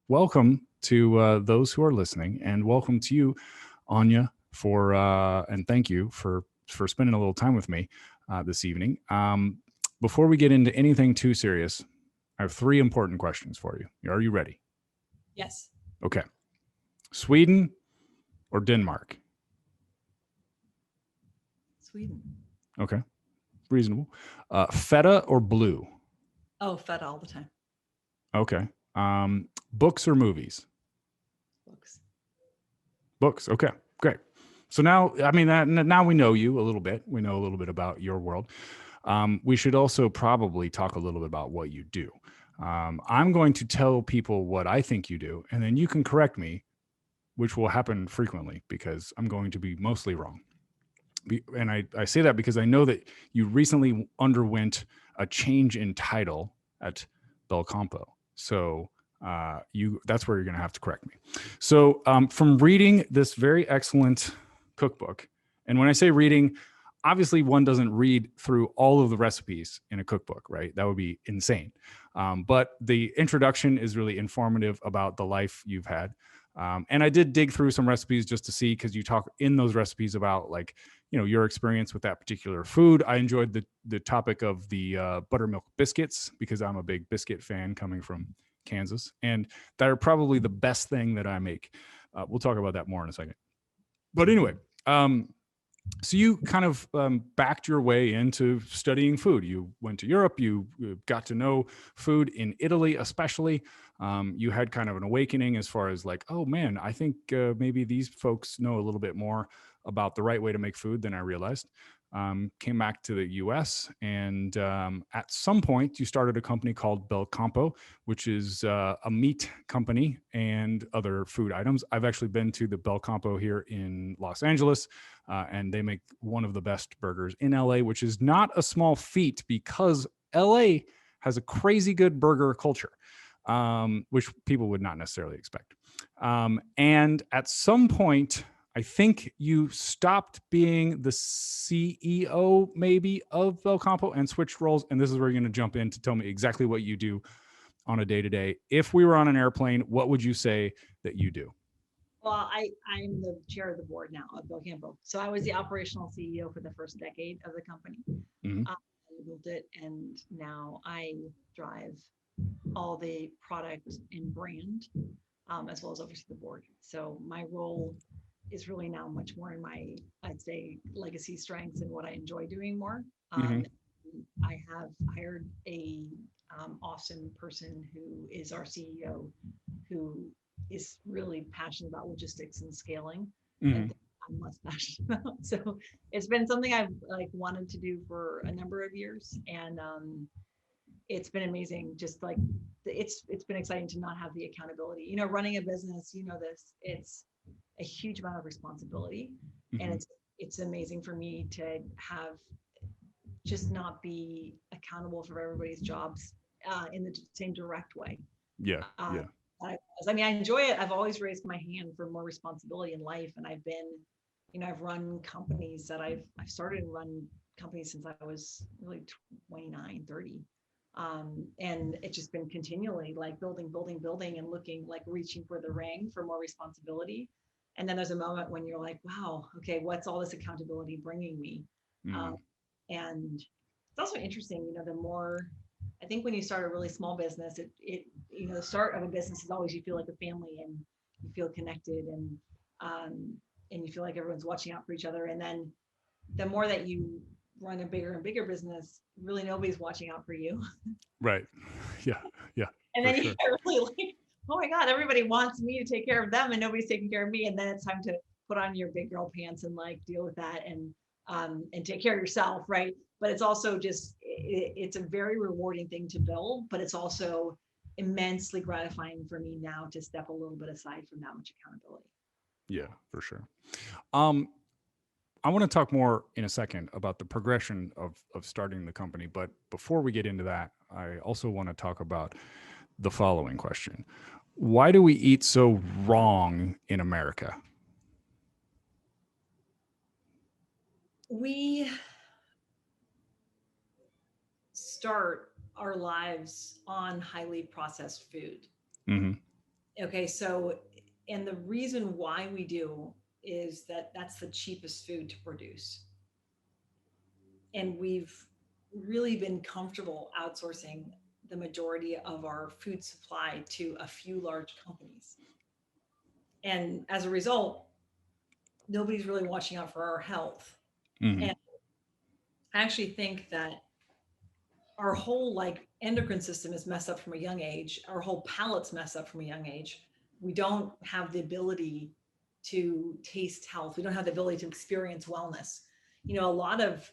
welcome to those who are listening, and welcome to you, Anya, and thank you for spending a little time with me this evening. Before we get into anything too serious, I have three important questions for you. Are you ready? Yes. Okay. Sweden or Denmark? Sweden. Okay. Reasonable. Feta or blue? Oh, feta all the time. Okay. Books or movies? Books. Books. Okay. Great. So now, I mean, now we know you a little bit. We know a little bit about your world. We should also probably talk a little bit about what you do. I'm going to tell people what I think you do, and then you can correct me, which will happen frequently because I'm going to be mostly wrong. And I say that because I know that you recently underwent a change in title at Belcampo. So that's where you're going to have to correct me. So from reading this very excellent cookbook, and when I say reading, obviously one doesn't read through all of the recipes in a cookbook, right? That would be insane. But the introduction is really informative about the life you've had. And I did dig through some recipes just to see, because you talk in those recipes about like, your experience with that particular food. I enjoyed the topic of the buttermilk biscuits because I'm a big biscuit fan coming from Kansas, and they're probably the best thing that I make. We'll talk about that more in a second. But anyway, so you kind of backed your way into studying food. You went to Europe. You got to know food in Italy, especially. You had kind of an awakening as far as like, oh man, I think maybe these folks know a little bit more about the right way to make food than I realized. Came back to the US, and at some point you started a company called Belcampo, which is a meat company and other food items. I've actually been to the Belcampo here in Los Angeles, and they make one of the best burgers in LA, which is not a small feat because LA has a crazy good burger culture, which people would not necessarily expect. And at some point, I think you stopped being the CEO maybe of Belcampo and switched roles. And this is where you're going to jump in to tell me exactly what you do on a day-to-day. If we were on an airplane, what would you say that you do? Well, I'm the chair of the board now of Belcampo. So I was the operational CEO for the first decade of the company. Mm-hmm. I built it, and now I drive all the product and brand, as well as obviously the board. So my role is really now much more in my, I'd say, legacy strengths and what I enjoy doing more. Mm-hmm. I have hired a awesome person who is our CEO, who is really passionate about logistics and scaling, Mm-hmm. and I'm less passionate about. So it's been something I've like wanted to do for a number of years, and it's been amazing. Just like it's been exciting to not have the accountability. Running a business, this, it's a huge amount of responsibility, Mm-hmm. and it's amazing for me to have just not be accountable for everybody's jobs in the same direct way. Yeah. Uh, Yeah. I enjoy it. I've always raised my hand for more responsibility in life, and I've run companies that I've started to run companies since I was really 29, 30. And it's just been continually like building, and looking like reaching for the ring for more responsibility. And then there's a moment when you're like, wow, okay, what's all this accountability bringing me? Mm-hmm. And it's also interesting, the more, I think when you start a really small business, the start of a business is always, you feel like a family, and you feel connected, and you feel like everyone's watching out for each other. And then the more that you run a bigger and bigger business, really nobody's watching out for you. Right. Yeah. Yeah. And For then you sure. get really like, oh my God, everybody wants me to take care of them and nobody's taking care of me. And then it's time to put on your big girl pants and like deal with that, and take care of yourself, right? But it's also just it's a very rewarding thing to build, but it's also immensely gratifying for me now to step a little bit aside from that much accountability. Yeah, for sure. Um, I want to talk more in a second about the progression of starting the company. But before we get into that, I also want to talk about the following question. Why do we eat so wrong in America? We start our lives on highly processed food. Mm-hmm. Okay, so, and the reason why we do is that that's the cheapest food to produce. And we've really been comfortable outsourcing the majority of our food supply to a few large companies. And as a result, nobody's really watching out for our health. Hmm. And I actually think that our whole like endocrine system is messed up from a young age. Our whole palate's messed up from a young age. We don't have the ability to taste health. We don't have the ability to experience wellness. A lot of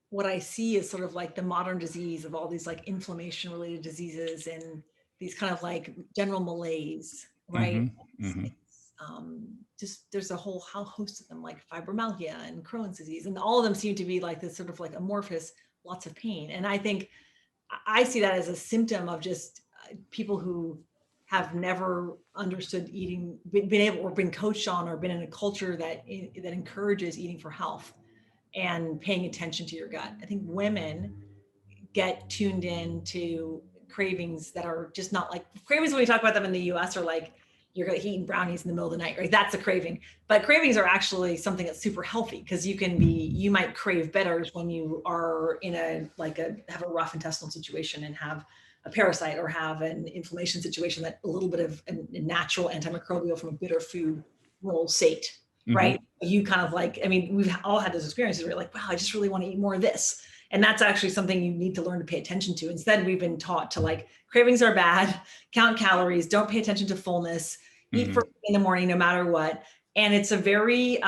what I see is sort of like the modern disease of all these like inflammation related diseases and these kind of like general malaise, right? Hmm. Hmm. Just there's a whole host of them like fibromyalgia and Crohn's disease, and all of them seem to be like this sort of like amorphous, lots of pain. And I think I see that as a symptom of just people who have never understood eating, been able or been coached on or been in a culture that encourages eating for health and paying attention to your gut. I think women get tuned in to cravings that are just not like cravings when we talk about them in the US are like you're going to eat brownies in the middle of the night, right? That's a craving. But cravings are actually something that's super healthy because you might crave better when you are in have a rough intestinal situation and have a parasite or have an inflammation situation that a little bit of a natural antimicrobial from a bitter food will sate, Hmm. right? You kind of like, I mean, we've all had those experiences where you're like, wow, I just really want to eat more of this. And that's actually something you need to learn to pay attention to. Instead, we've been taught to like cravings are bad, count calories, don't pay attention to fullness, eat Hmm. first in the morning, no matter what. And it's a very,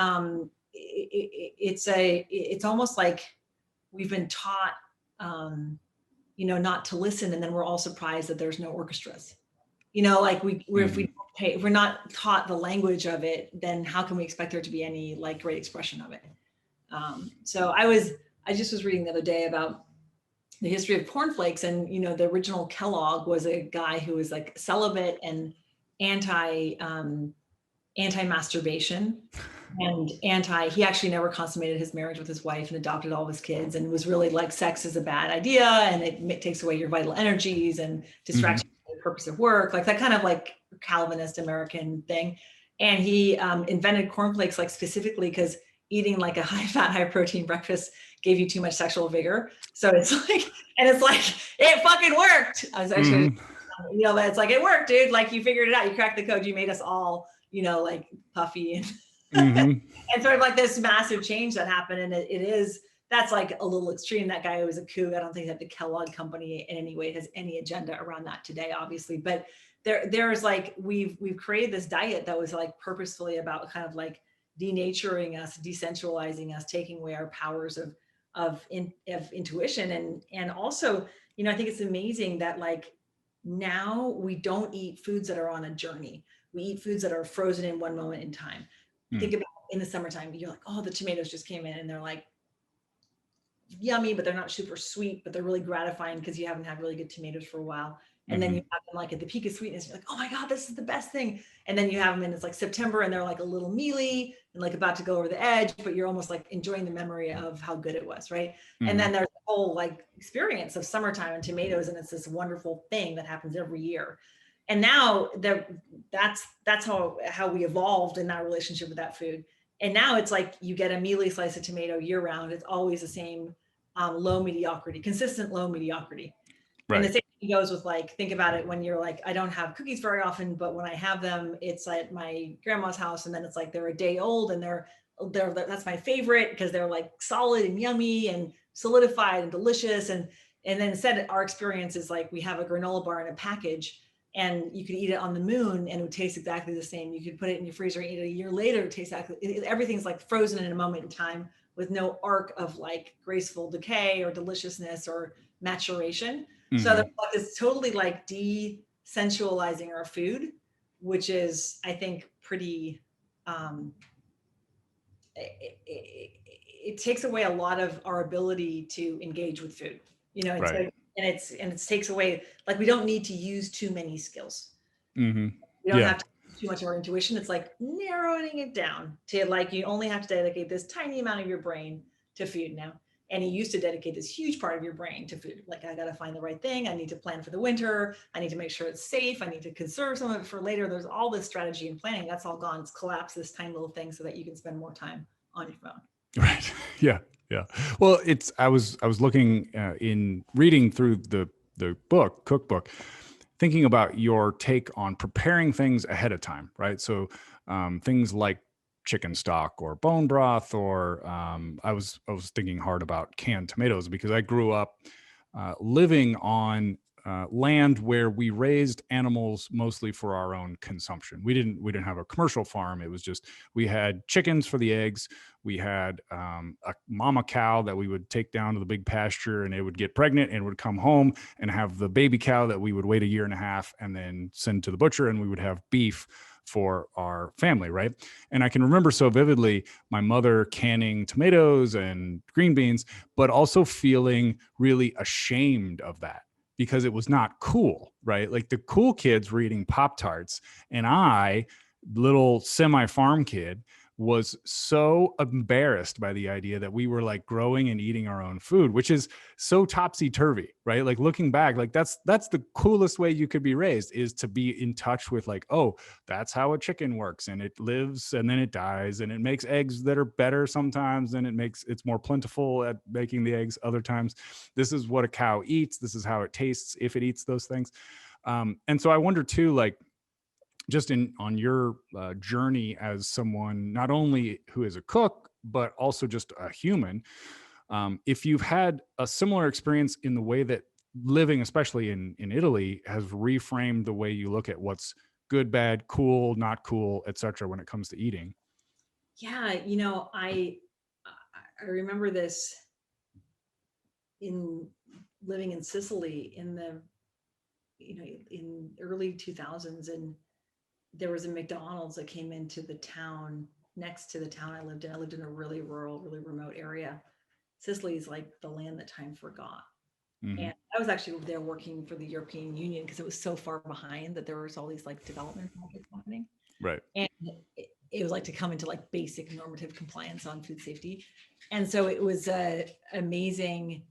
it's almost like we've been taught, not to listen. And then we're all surprised that there's no orchestras. Like Hmm. if we're not taught the language of it, then how can we expect there to be any like great expression of it? So I just was reading the other day about the history of cornflakes, and the original Kellogg was a guy who was like celibate and anti masturbation and he actually never consummated his marriage with his wife and adopted all of his kids and was really like sex is a bad idea and it takes away your vital energies and Hmm. distracts you from the purpose of work, like that kind of like Calvinist American thing. And he invented cornflakes like specifically because eating like a high fat, high protein breakfast gave you too much sexual vigor. So it's like, and it's like, it fucking worked. I was actually, Hmm. but it's like, it worked, dude. Like you figured it out. You cracked the code. You made us all, like puffy and Hmm. and sort of like this massive change that happened. And it is, that's like a little extreme. That guy was a kook. I don't think that the Kellogg company in any way has any agenda around that today, obviously. But there's like, we've created this diet that was like purposefully about kind of like denaturing us, decentralizing us, taking away our powers of intuition. And also, I think it's amazing that like now we don't eat foods that are on a journey. We eat foods that are frozen in one moment in time. Think about in the summertime, you're like, oh, the tomatoes just came in and they're like yummy, but they're not super sweet, but they're really gratifying because you haven't had really good tomatoes for a while. And then Hmm. you have them like at the peak of sweetness, you're like, oh my God, this is the best thing. And then you have them in it's like September and they're like a little mealy and like about to go over the edge, but you're almost like enjoying the memory of how good it was, right? And Hmm. then there's the whole like experience of summertime and tomatoes, and it's this wonderful thing that happens every year. And now that's how we evolved in that relationship with that food. And now it's like you get a mealy slice of tomato year round. It's always the same low mediocrity, consistent low mediocrity. And the Right. same thing goes with like, think about it when you're like, I don't have cookies very often, but when I have them, it's at my grandma's house. And then it's like, they're a day old and that's my favorite because they're like solid and yummy and solidified and delicious. And then instead our experience is like, we have a granola bar in a package and you could eat it on the moon and it would taste exactly the same. You could put it in your freezer and eat it a year later. It tastes exactly, everything's like frozen in a moment in time with no arc of like graceful decay or deliciousness or maturation. So there's Hmm. like this totally like desensualizing our food, which is, I think, pretty, um, it takes away a lot of our ability to engage with food, and so, Right. and it takes away, like, we don't need to use too many skills. Hmm. We don't Yeah. have to use too much of our intuition. It's like narrowing it down to like, you only have to dedicate this tiny amount of your brain to food now. And you used to dedicate this huge part of your brain to food. Like, I got to find the right thing. I need to plan for the winter. I need to make sure it's safe. I need to conserve some of it for later. There's all this strategy and planning. That's all gone. It's collapsed this tiny little thing so that you can spend more time on your phone. Right. Yeah. Yeah. Well, I was looking in reading through the book cookbook, thinking about your take on preparing things ahead of time, right? So things like chicken stock or bone broth, or I was thinking hard about canned tomatoes because I grew up living on land where we raised animals mostly for our own consumption. We didn't have a commercial farm. It was just we had chickens for the eggs. We had a mama cow that we would take down to the big pasture, and it would get pregnant and would come home and have the baby cow that we would wait a year and a half and then send to the butcher, and we would have beef for our family, right? And I can remember so vividly my mother canning tomatoes and green beans, but also feeling really ashamed of that because it was not cool, right? Like the cool kids were eating Pop Tarts, and I, little semi farm kid, was so embarrassed by the idea that we were like growing and eating our own food, which is so topsy turvy, right? Like looking back, like that's the coolest way you could be raised, is to be in touch with like, oh, that's how a chicken works, and it lives and then it dies and it makes eggs that are better sometimes, and it's more plentiful at making the eggs other times. This is what a cow eats. This is how it tastes if it eats those things. And so I wonder too, like just in on your journey as someone not only who is a cook but also just a human, if you've had a similar experience in the way that living, especially in Italy, has reframed the way you look at what's good, bad, cool, not cool, etc. when it comes to eating. Yeah, I remember this in living in Sicily in the in early 2000s, and there was a McDonald's that came into the town next to the town I lived in. I lived in a really rural, really remote area. Sicily is like the land that time forgot. Hmm. And I was actually there working for the European Union because it was so far behind that there was all these like development projects happening. Right. And it was like to come into like basic normative compliance on food safety. And so it was amazing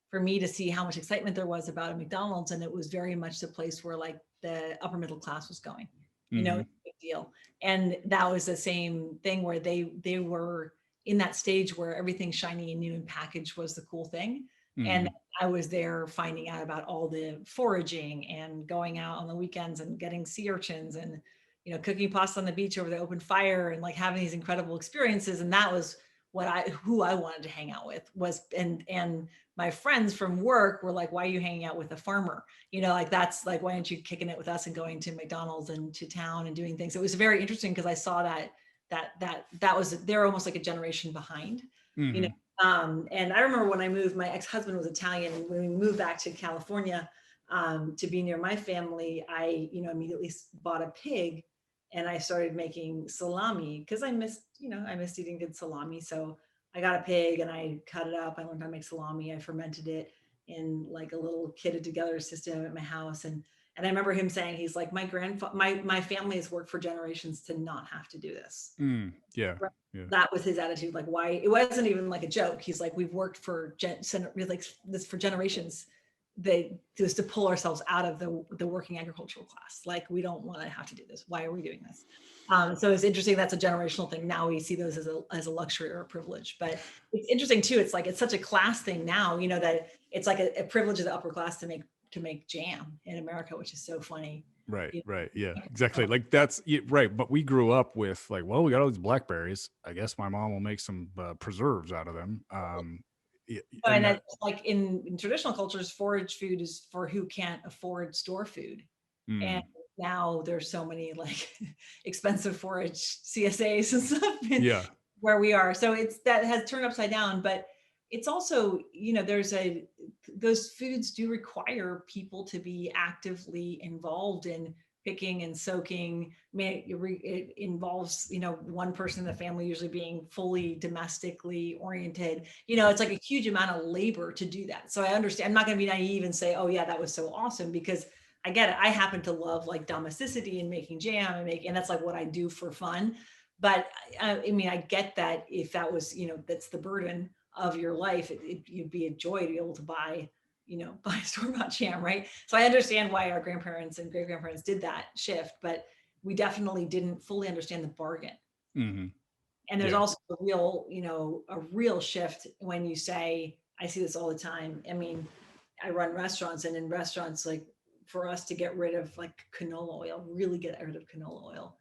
for me to see how much excitement there was about a McDonald's. And it was very much the place where like the upper middle class was going, Hmm. it's a big deal. And that was the same thing where they were in that stage where everything shiny and new and packaged was the cool thing. And Hmm. I was there finding out about all the foraging and going out on the weekends and getting sea urchins and cooking pasta on the beach over the open fire and like having these incredible experiences. And that was who I wanted to hang out with was, and my friends from work were like, why are you hanging out with a farmer? Like that's like, why aren't you kicking it with us and going to McDonald's and to town and doing things? It was very interesting because I saw that was, they're almost like a generation behind, you know. Hmm. And I remember when I moved, my ex-husband was Italian, and when we moved back to California, to be near my family, I, immediately bought a pig and I started making salami because I missed eating good salami. So I got a pig and I cut it up. I learned how to make salami. I fermented it in like a little kitted together system at my house. And I remember him saying, he's like, my family has worked for generations to not have to do this. Mm. Yeah. Right. Yeah. That was his attitude. Like, why? It wasn't even like a joke. He's like, we've worked for like this for generations. They just to pull ourselves out of the working agricultural class. Like, we don't want to have to do this. Why are we doing this? So it's interesting. That's a generational thing. Now we see those as a luxury or a privilege. But it's interesting too. It's like it's such a class thing now. That it's like a privilege of the upper class to make jam in America, which is so funny. Right, You right. Yeah, know? exactly. Like that's right. But we grew up with like, well, we got all these blackberries. I guess my mom will make some preserves out of them. And And that, that's like in traditional cultures, forage food is for who can't afford store food. And mm, now there's so many like expensive forage CSAs and stuff yeah. where we are. So it's that has turned upside down, but it's also, those foods do require people to be actively involved in picking and soaking. I mean, it involves, one person in the family usually being fully domestically oriented. It's like a huge amount of labor to do that. So I understand. I'm not going to be naive and say, oh yeah, that was so awesome, because I get it. I happen to love like domesticity and making jam and that's like what I do for fun. But I mean, I get that if that was, that's the burden of your life, it'd be a joy to be able to buy, buy store-bought jam, right? So I understand why our grandparents and great grandparents did that shift, but we definitely didn't fully understand the bargain. Mm-hmm. And there's Yeah. also a real shift when you say, I see this all the time. I mean, I run restaurants, and in restaurants, like for us to get rid of like canola oil, really get rid of canola oil,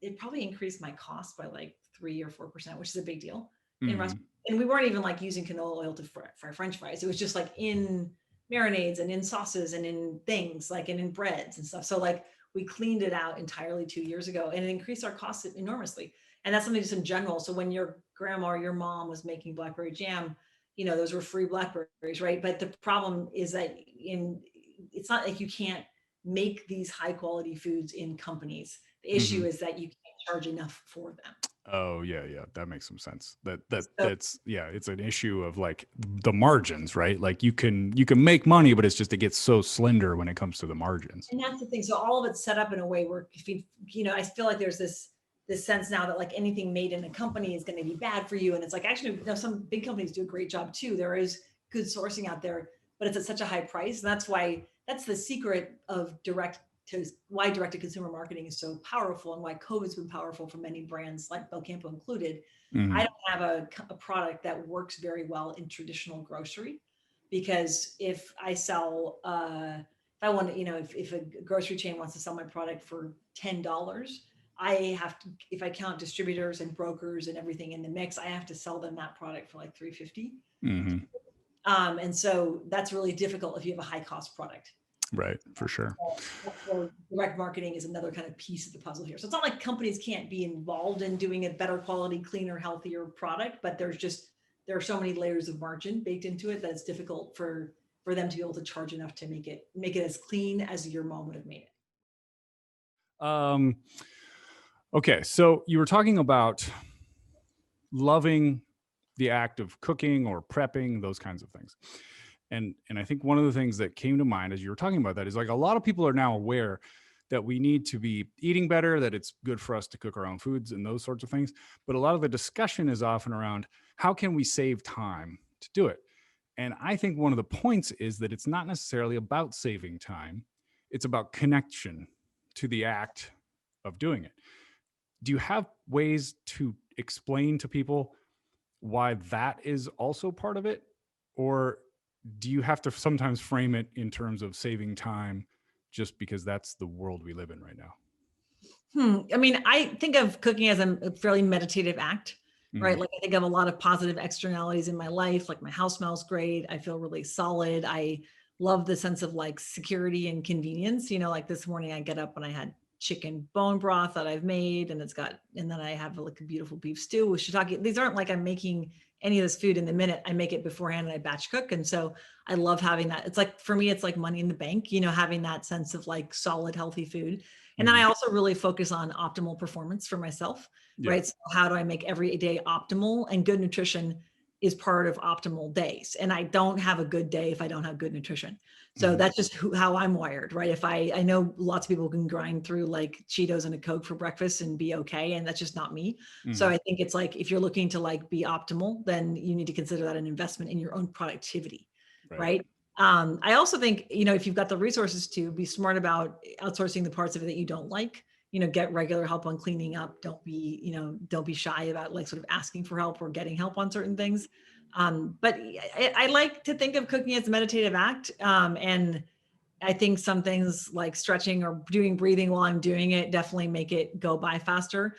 it probably increased my cost by like 3 or 4%, which is a big deal in Mm-hmm. restaurants. And we weren't even like using canola oil to fry French fries. It was just like in marinades and in sauces and in things like and in breads and stuff. So like we cleaned it out entirely 2 years ago, and it increased our costs enormously. And that's something just in general. So when your grandma or your mom was making blackberry jam, those were free blackberries, right? But the problem is that it's not like you can't make these high quality foods in companies. The Mm-hmm. issue is that you can't charge enough for them. Oh yeah, that makes some sense. So, That's yeah, it's an issue of like the margins, right? Like you can make money, but it's just it gets so slender when it comes to the margins. and that's the thing. So all of it's set up in a way where if I feel like there's this sense now that like anything made in a company is going to be bad for you, and it's like actually some big companies do a great job too. There is good sourcing out there, but it's at such a high price. And that's the secret of why direct to consumer marketing is so powerful, and why COVID's been powerful for many brands like Belcampo included. Mm-hmm. I don't have a product that works very well in traditional grocery, because if I sell if I want to, if a grocery chain wants to sell my product for $10, I have to, if I count distributors and brokers and everything in the mix, I have to sell them that product for like $3.50. Mm-hmm. And so that's really difficult if you have a high cost product. Right, for sure. That's where direct marketing is another kind of piece of the puzzle here. So it's not like companies can't be involved in doing a better quality, cleaner, healthier product, but there are so many layers of margin baked into it that it's difficult for them to be able to charge enough to make it as clean as your mom would have made it. Okay, so you were talking about loving the act of cooking or prepping, those kinds of things. And I think one of the things that came to mind as you were talking about that is like a lot of people are now aware that we need to be eating better, that it's good for us to cook our own foods and those sorts of things. But a lot of the discussion is often around how can we save time to do it? And I think one of the points is that it's not necessarily about saving time. It's about connection to the act of doing it. Do you have ways to explain to people why that is also part of it? Or do you have to sometimes frame it in terms of saving time just because that's the world we live in right now? I mean, I think of cooking as a fairly meditative act, right? Mm-hmm. Like I think of a lot of positive externalities in my life. Like my house smells great. I feel really solid. I love the sense of like security and convenience. Like this morning I get up and I had chicken bone broth that I've made, and and then I have like a beautiful beef stew with shiitake. These aren't like I'm making any of this food in the minute. I make it beforehand and I batch cook. And so I love having that. It's like, for me, it's like money in the bank, having that sense of like solid, healthy food. And then I also really focus on optimal performance for myself, Yeah. right? So how do I make every day optimal? And good nutrition is part of optimal days. And I don't have a good day if I don't have good nutrition. So that's just how I'm wired, right? If I know lots of people can grind through like Cheetos and a Coke for breakfast and be okay. And that's just not me. So I think it's like, if you're looking to like be optimal, then you need to consider that an investment in your own productivity, right? I also think, if you've got the resources to be smart about outsourcing the parts of it that you don't like, get regular help on cleaning up. Don't be shy about like sort of asking for help or getting help on certain things. But I like to think of cooking as a meditative act. And I think some things like stretching or doing breathing while I'm doing it definitely make it go by faster.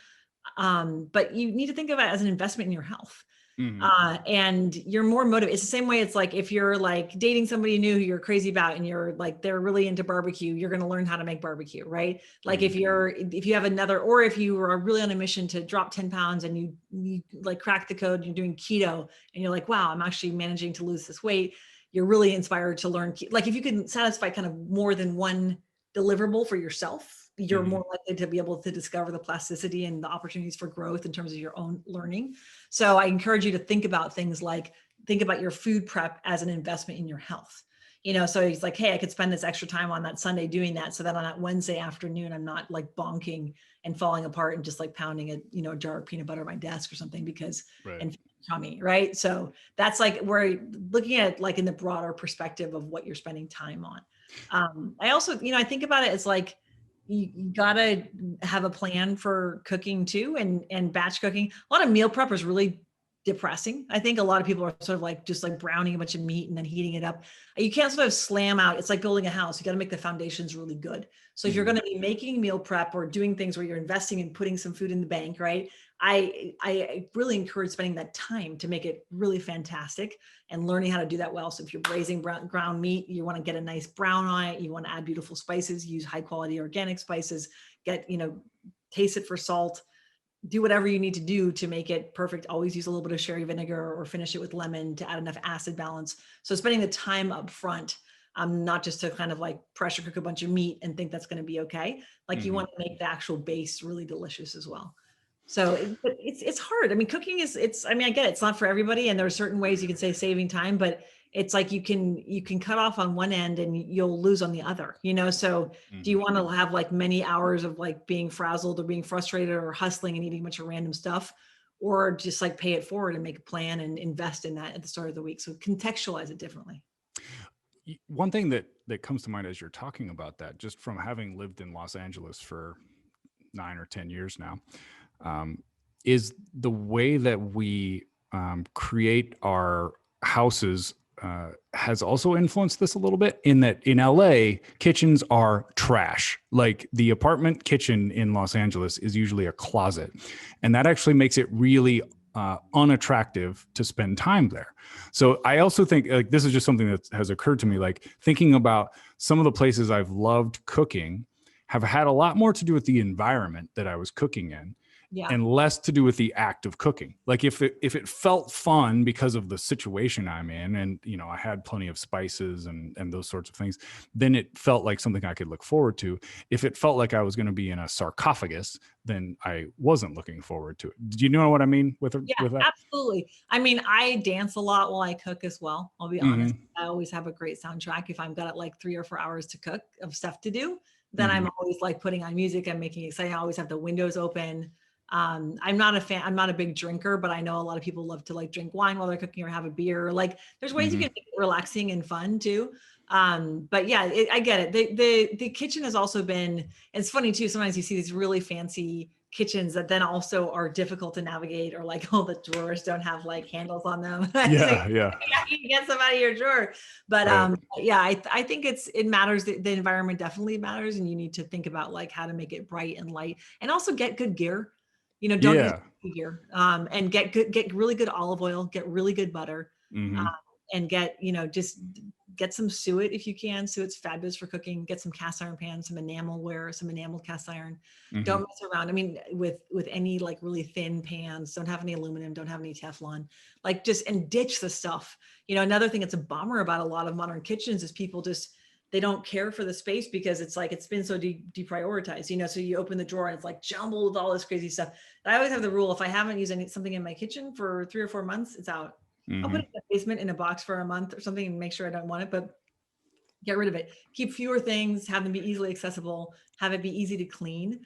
But you need to think of it as an investment in your health. And you're more motivated. It's the same way. It's like if you're like dating somebody new who you're crazy about and you're like, they're really into barbecue, you're going to learn how to make barbecue, right? Like if you have or if you are really on a mission to drop 10 pounds and you like crack the code and you're doing keto and you're like, wow, I'm actually managing to lose this weight. You're really inspired to learn. Like if you can satisfy kind of more than one deliverable for yourself, you're more likely to be able to discover the plasticity and the opportunities for growth in terms of your own learning. So I encourage you to think about things like, think about your food prep as an investment in your health. So it's like, hey, I could spend this extra time on that Sunday doing that, so that on that Wednesday afternoon, I'm not like bonking and falling apart and just like pounding a jar of peanut butter at my desk or something, because and tummy, right? So that's like we're looking at like in the broader perspective of what you're spending time on. I also, I think about it as like you gotta have a plan for cooking too, and batch cooking. A lot of meal prep is really depressing. I think a lot of people are sort of like just like browning a bunch of meat and then heating it up. You can't sort of slam out. It's like building a house. You got to make the foundations really good. So if you're going to be making meal prep or doing things where you're investing in putting some food in the bank, right? I really encourage spending that time to make it really fantastic and learning how to do that well. So if you're braising ground meat, you want to get a nice brown on it. You want to add beautiful spices, use high quality organic spices, taste it for salt, do whatever you need to do to make it perfect. Always use a little bit of sherry vinegar or finish it with lemon to add enough acid balance. So spending the time up front, not just to kind of like pressure cook a bunch of meat and think that's going to be okay. Like you want to make the actual base really delicious as well. So it's hard. I mean, cooking I mean, I get it. It's not for everybody. And there are certain ways you can say saving time, but it's like you can cut off on one end and you'll lose on the other, so do you want to have like many hours of like being frazzled or being frustrated or hustling and eating a bunch of random stuff, or just like pay it forward and make a plan and invest in that at the start of the week? So contextualize it differently. One thing that comes to mind as you're talking about that, just from having lived in Los Angeles for 9 or 10 years now, is the way that we create our houses has also influenced this a little bit, in that in LA, kitchens are trash. Like the apartment kitchen in Los Angeles is usually a closet. And that actually makes it really unattractive to spend time there. So I also think like this is just something that has occurred to me, like thinking about some of the places I've loved cooking have had a lot more to do with the environment that I was cooking in. Yeah. And less to do with the act of cooking. Like if it felt fun because of the situation I'm in, and I had plenty of spices and those sorts of things, then it felt like something I could look forward to. If it felt like I was going to be in a sarcophagus, then I wasn't looking forward to it. Do you know what I mean with that? Absolutely. I mean, I dance a lot while I cook as well. I'll be honest. I always have a great soundtrack. If I've got like 3 or 4 hours to cook of stuff to do, then I'm always like putting on music. I'm making it exciting. I always have the windows open. I'm not a big drinker, but I know a lot of people love to like drink wine while they're cooking or have a beer. Like there's ways you can make it relaxing and fun too. But yeah, I get it. The kitchen has also been, it's funny too. Sometimes you see these really fancy kitchens that then also are difficult to navigate, or like all the drawers don't have like handles on them. Yeah. You get some out of your drawer. But yeah, I think it matters. The environment definitely matters, and you need to think about like how to make it bright and light, and also get good gear. Don't use gear, and get really good olive oil, get really good butter, and just get some suet if you can. Suet's fabulous for cooking. Get some cast iron pans, some enamelware, some enameled cast iron. Don't mess around. I mean, with any like really thin pans, don't have any aluminum, don't have any Teflon, like and ditch the stuff. Another thing that's a bummer about a lot of modern kitchens is people they don't care for the space because it's like it's been so deprioritized, so you open the drawer and it's like jumbled with all this crazy stuff. And I always have the rule, if I haven't used something in my kitchen for 3 or 4 months, it's out. I'll put it in the basement in a box for a month or something and make sure I don't want it, but get rid of it. Keep fewer things, have them be easily accessible, have it be easy to clean,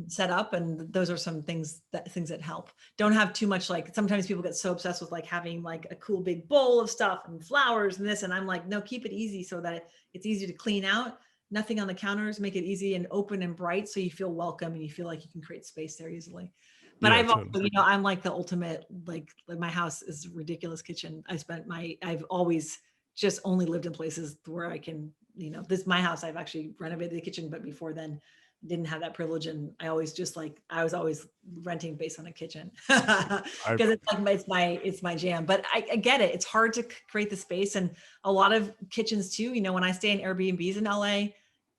set up. And those are some things that help. Don't have too much, like sometimes people get so obsessed with like having like a cool big bowl of stuff and flowers and this. And I'm like, no, keep it easy so that it's easy to clean out. Nothing on the counters, make it easy and open and bright so you feel welcome and you feel like you can create space there easily. But I've also, I'm like the ultimate, like my house is a ridiculous kitchen. I've always just only lived in places where I can, my house, I've actually renovated the kitchen, but before then didn't have that privilege. And I always I was always renting based on a kitchen because it's like, it's my jam, but I get it. It's hard to create the space. And a lot of kitchens too, when I stay in Airbnbs in LA,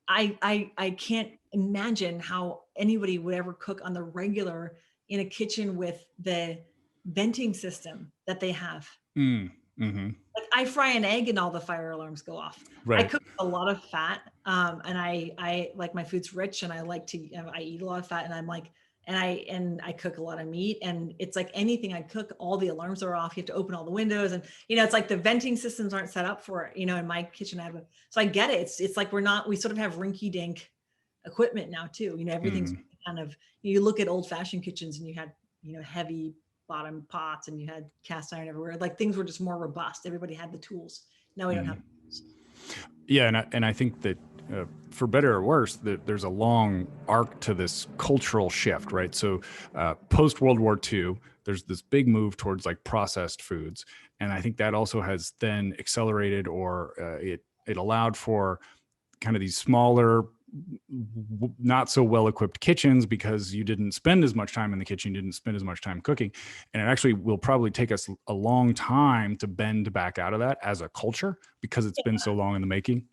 I can't imagine how anybody would ever cook on the regular in a kitchen with the venting system that they have. Like I fry an egg and all the fire alarms go off. Right. I cook a lot of fat, and I like my food's rich, and I like to I eat a lot of fat, and I'm like, and I cook a lot of meat, and it's like anything I cook, all the alarms are off. You have to open all the windows, and it's like the venting systems aren't set up for it. In my kitchen, so I get it. It's like we sort of have rinky dink equipment now too. Everything's kind of, you look at old fashioned kitchens and you had, heavy bottom pots and you had cast iron everywhere. Like things were just more robust. Everybody had the tools. Now we don't have tools. Yeah, and I think that for better or worse, that there's a long arc to this cultural shift, right? So post World War II, there's this big move towards like processed foods, and I think that also has then accelerated, or it allowed for kind of these smaller, not so well equipped kitchens, because you didn't spend as much time in the kitchen, you didn't spend as much time cooking. And it actually will probably take us a long time to bend back out of that as a culture, because it's been so long in the making.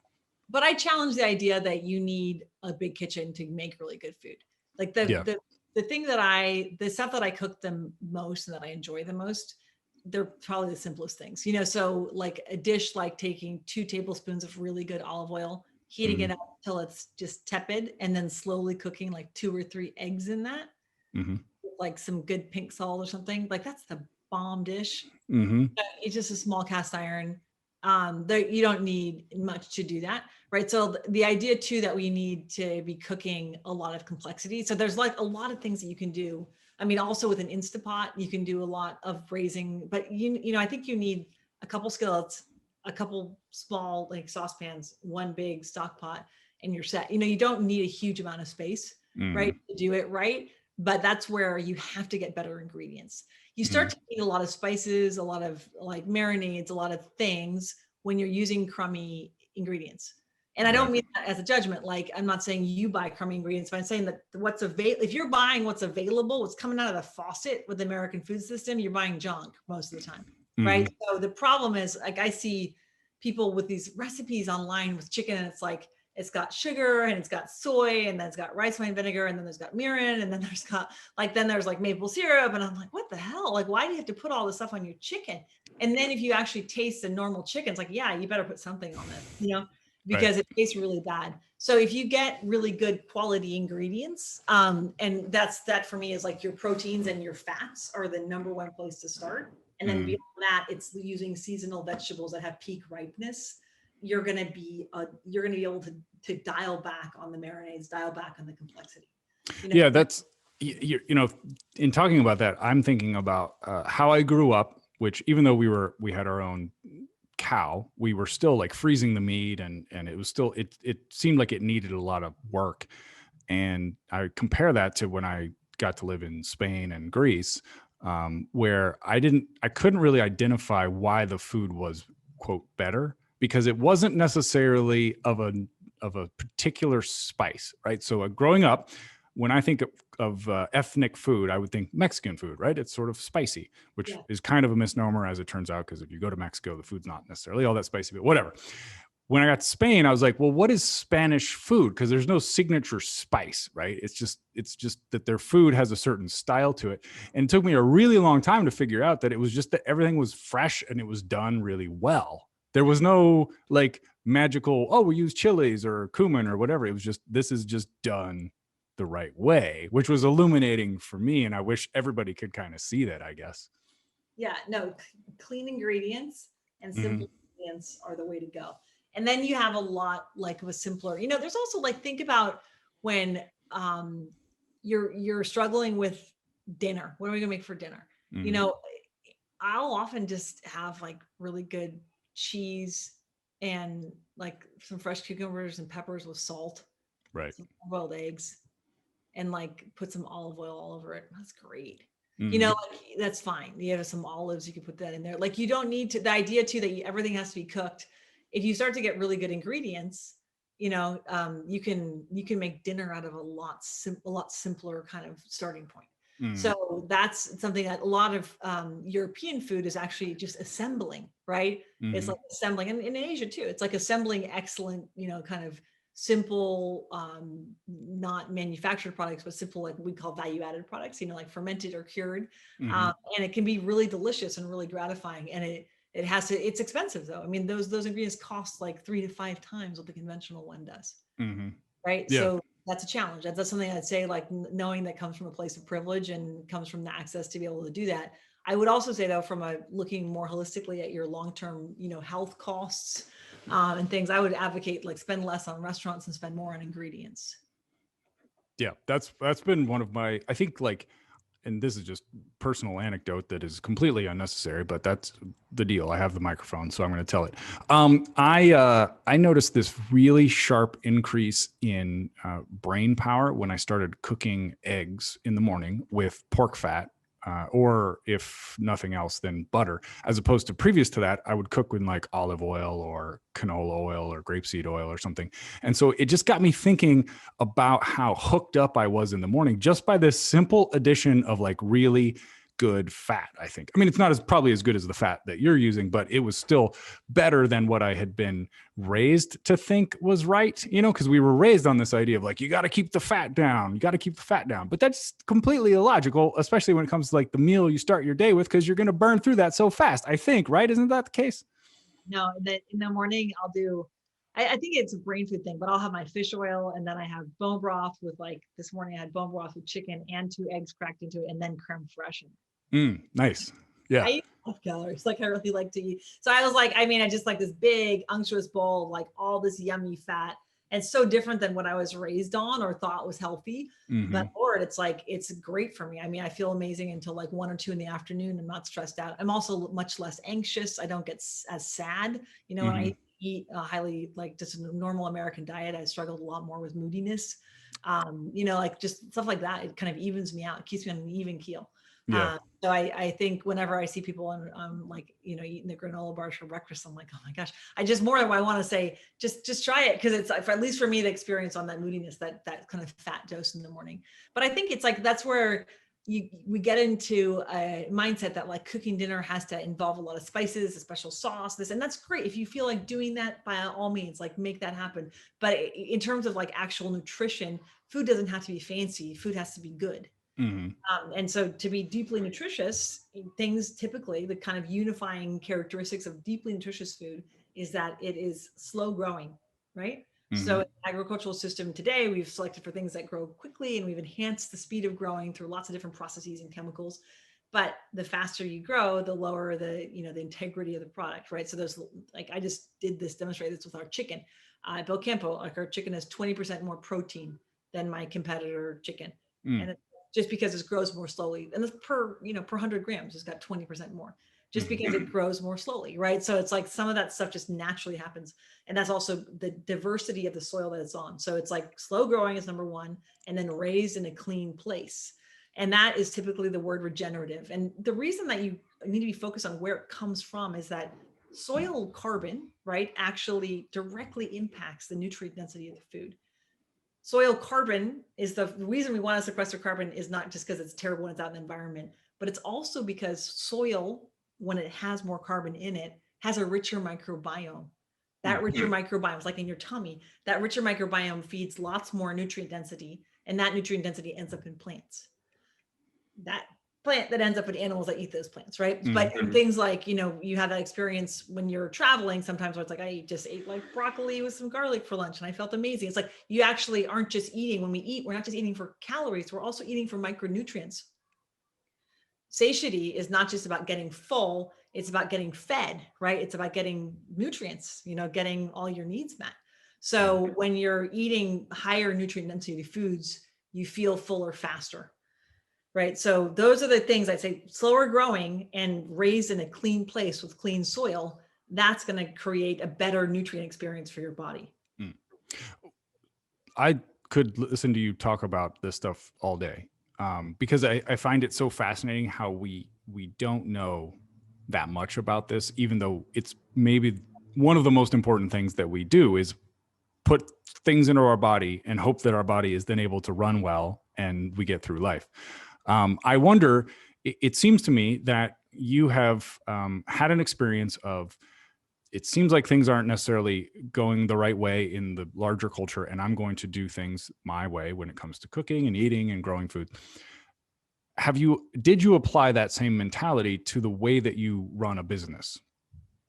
But I challenge the idea that you need a big kitchen to make really good food. Like Yeah. the thing the stuff that I cook the most and that I enjoy the most, they're probably the simplest things, so like a dish, like taking 2 tablespoons of really good olive oil, heating Mm-hmm. it up till it's just tepid, and then slowly cooking like 2 or 3 eggs in that, Mm-hmm. with like some good pink salt or something. Like that's the bomb dish. Mm-hmm. It's just a small cast iron. You don't need much to do that, right? So the idea too that we need to be cooking a lot of complexity. So there's like a lot of things that you can do. I mean, also with an Instapot, you can do a lot of braising, but I think you need a couple skillets, a couple small like saucepans, one big stock pot, and you're set. You don't need a huge amount of space, right, to do it right. But that's where you have to get better ingredients. You start to need a lot of spices, a lot of like marinades, a lot of things when you're using crummy ingredients. And I don't Right. mean that as a judgment. Like, I'm not saying you buy crummy ingredients, but I'm saying that if you're buying what's available, what's coming out of the faucet with the American food system, you're buying junk most of the time, Mm-hmm. right? So the problem is, like, I see people with these recipes online with chicken, and it's like, it's got sugar and it's got soy and then it's got rice wine vinegar and then there's got mirin and then there's like maple syrup, and I'm like, what the hell? Like, why do you have to put all this stuff on your chicken? And then if you actually taste the normal chicken, it's like, yeah, you better put something on this, Right. because it tastes really bad. So if you get really good quality ingredients, and that for me is like your proteins and your fats are the number one place to start. And then beyond that, it's using seasonal vegetables that have peak ripeness. You're going to be able to dial back on the marinades, dial back on the complexity. Yeah, that's in talking about that, I'm thinking about how I grew up, which even though we had our own cow, we were still like freezing the meat, and it was still, it seemed like it needed a lot of work. And I compare that to when I got to live in Spain and Greece, where I couldn't really identify why the food was, quote, better, because it wasn't necessarily of a particular spice, right? So growing up, when I think of ethnic food, I would think Mexican food, right? It's sort of spicy, which is kind of a misnomer, as it turns out, because if you go to Mexico, the food's not necessarily all that spicy, but whatever. When I got to Spain, I was like, well, what is Spanish food? Because there's no signature spice, right? It's just that their food has a certain style to it. And it took me a really long time to figure out that it was just that everything was fresh and it was done really well. There was no like magical, oh, we use chilies or cumin or whatever. It was just, this is just done the right way, which was illuminating for me. And I wish everybody could kind of see that, I guess. Yeah, no, clean ingredients and Mm-hmm. simple ingredients are the way to go. And then you have a lot like of a simpler, there's also like, think about when you're struggling with dinner. What are we gonna make for dinner? You Mm-hmm. know, I'll often just have like really good cheese and like some fresh cucumbers and peppers with salt, Right. some boiled eggs, and like put some olive oil all over it. That's great. Mm-hmm. Like, that's fine. You have some olives, you can put that in there. Like, you don't need to, the idea too that everything has to be cooked. If you start to get really good ingredients, you can make dinner out of a lot simpler kind of starting point. So that's something that a lot of European food is actually just assembling, right? It's like assembling, and in Asia too, it's like assembling excellent, kind of simple, not manufactured products, but simple, like we call value added products, like fermented or cured. And it can be really delicious and really gratifying. And it's expensive though. I mean, those ingredients cost like 3 to 5 times what the conventional one does. Mm-hmm. Right. Yeah. So that's a challenge. That's something I'd say, like, knowing that comes from a place of privilege and comes from the access to be able to do that. I would also say though, from looking more holistically at your long-term, health costs, and things, I would advocate like spend less on restaurants and spend more on ingredients. Yeah, that's been one of my, I think, like, and this is just personal anecdote that is completely unnecessary, but that's the deal. I have the microphone, so I'm going to tell it. I noticed this really sharp increase in brain power when I started cooking eggs in the morning with pork fat, or if nothing else, then butter. As opposed to previous to that, I would cook with like olive oil or canola oil or grapeseed oil or something. And so it just got me thinking about how hooked up I was in the morning just by this simple addition of like really good fat, I think. I mean, it's not as probably as good as the fat that you're using, but it was still better than what I had been raised to think was right, because we were raised on this idea of like, you got to keep the fat down, you got to keep the fat down. But that's completely illogical, especially when it comes to like the meal you start your day with, because you're going to burn through that so fast, I think, right? Isn't that the case? No, in the morning I'll do, I think it's a brain food thing, but I'll have my fish oil and then I have bone broth with like this morning I had bone broth with chicken and 2 eggs cracked into it and then creme fraiche. Nice. Yeah. I love calories. Like I really like to eat. So I was like, I mean, I just like this big unctuous bowl of like all this yummy fat. And so different than what I was raised on or thought was healthy. But Lord, it's like, it's great for me. I mean, I feel amazing until like 1 or 2 in the afternoon. I'm not stressed out. I'm also much less anxious. I don't get as sad. When I eat a highly like just a normal American diet, I struggled a lot more with moodiness. Like just stuff like that. It kind of evens me out. It keeps me on an even keel. Yeah. So I think whenever I see people like, eating the granola bars for breakfast, I'm like, oh my gosh, I want to say, just try it. Cause it's at least for me, the experience on that moodiness, that kind of fat dose in the morning. But I think it's like, that's where we get into a mindset that like cooking dinner has to involve a lot of spices, a special sauce, and that's great. If you feel like doing that, by all means, like make that happen. But in terms of like actual nutrition, food doesn't have to be fancy. Food has to be good. And so to be deeply nutritious, things typically, the kind of unifying characteristics of deeply nutritious food is that it is slow growing, right? So in the agricultural system today, we've selected for things that grow quickly and we've enhanced the speed of growing through lots of different processes and chemicals. But the faster you grow, the lower the integrity of the product, right? So there's like, I just did this, demonstrate this with our chicken. Belcampo, like our chicken has 20% more protein than my competitor chicken. And just because it grows more slowly, and it's per 100 grams, it's got 20% more, just because it grows more slowly, right? So it's like some of that stuff just naturally happens. And that's also the diversity of the soil that it's on. So it's like slow growing is number one, and then raised in a clean place. And that is typically the word regenerative. And the reason that you need to be focused on where it comes from is that soil carbon, right, actually directly impacts the nutrient density of the food. Soil carbon is the reason we want to sequester carbon is not just because it's terrible when it's out in the environment, but it's also because soil, when it has more carbon in it, has a richer microbiome. That richer microbiome is like in your tummy. That richer microbiome feeds lots more nutrient density, and that nutrient density ends up in plants. That plant that ends up in animals that eat those plants, right? But things like, you have that experience when you're traveling sometimes where it's like, I just ate like broccoli with some garlic for lunch and I felt amazing. It's like, you actually aren't just eating. When we eat, we're not just eating for calories, we're also eating for micronutrients. Satiety is not just about getting full, it's about getting fed, right? It's about getting nutrients, getting all your needs met. So when you're eating higher nutrient density foods, you feel fuller faster. Right. So those are the things I'd say: slower growing and raised in a clean place with clean soil. That's going to create a better nutrient experience for your body. I could listen to you talk about this stuff all day, because I find it so fascinating how we don't know that much about this, even though it's maybe one of the most important things that we do is put things into our body and hope that our body is then able to run well and we get through life. I wonder, it seems to me that you have had an experience of, it seems like things aren't necessarily going the right way in the larger culture, and I'm going to do things my way when it comes to cooking and eating and growing food. Did you apply that same mentality to the way that you run a business?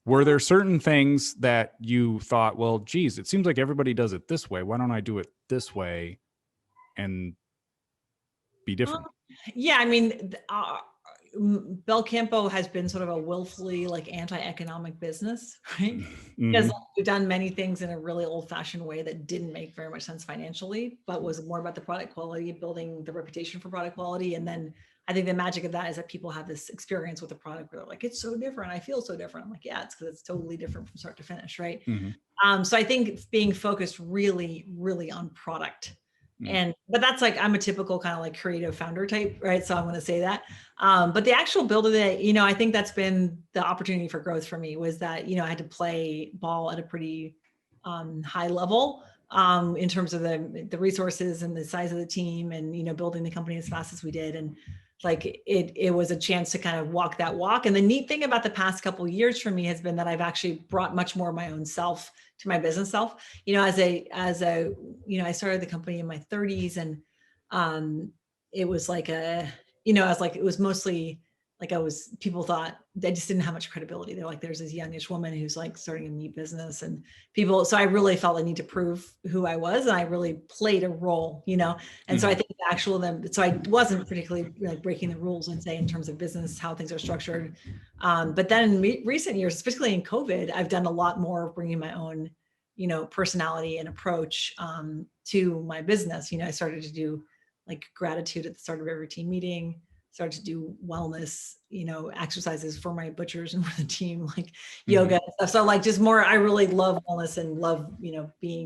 Were there certain things that you thought, well, geez, it seems like everybody does it this way. Why don't I do it this way and be different? Yeah, I mean, Belcampo has been sort of a willfully like anti-economic business, right? Because we've done many things in a really old-fashioned way that didn't make very much sense financially, but was more about the product quality, building the reputation for product quality, and then I think the magic of that is that people have this experience with the product where they're like, it's so different. I feel so different. I'm like, yeah, it's because it's totally different from start to finish, right? Mm-hmm. So I think being focused really, really on product. Mm. But that's like, I'm a typical kind of like creative founder type, right? So I'm going to say that. But the actual build of it, I think that's been the opportunity for growth for me, was that, I had to play ball at a pretty high level in terms of the resources and the size of the team, and, building the company as fast as we did. And like it was a chance to kind of walk that walk. And the neat thing about the past couple of years for me has been that I've actually brought much more of my own self to my business self. I started the company in my 30s, and it was like I was like, it was mostly like people thought I just didn't have much credibility. They're like, there's this youngish woman who's like starting a meat business, and so I really felt I need to prove who I was, and I really played a role, and so I think so I wasn't particularly like breaking the rules and say in terms of business, how things are structured. But then in recent years, especially in COVID, I've done a lot more of bringing my own, personality and approach to my business. I started to do like gratitude at the start of every team meeting, started to do wellness, exercises for my butchers and for the team, like yoga and stuff. So like just more, I really love wellness and love,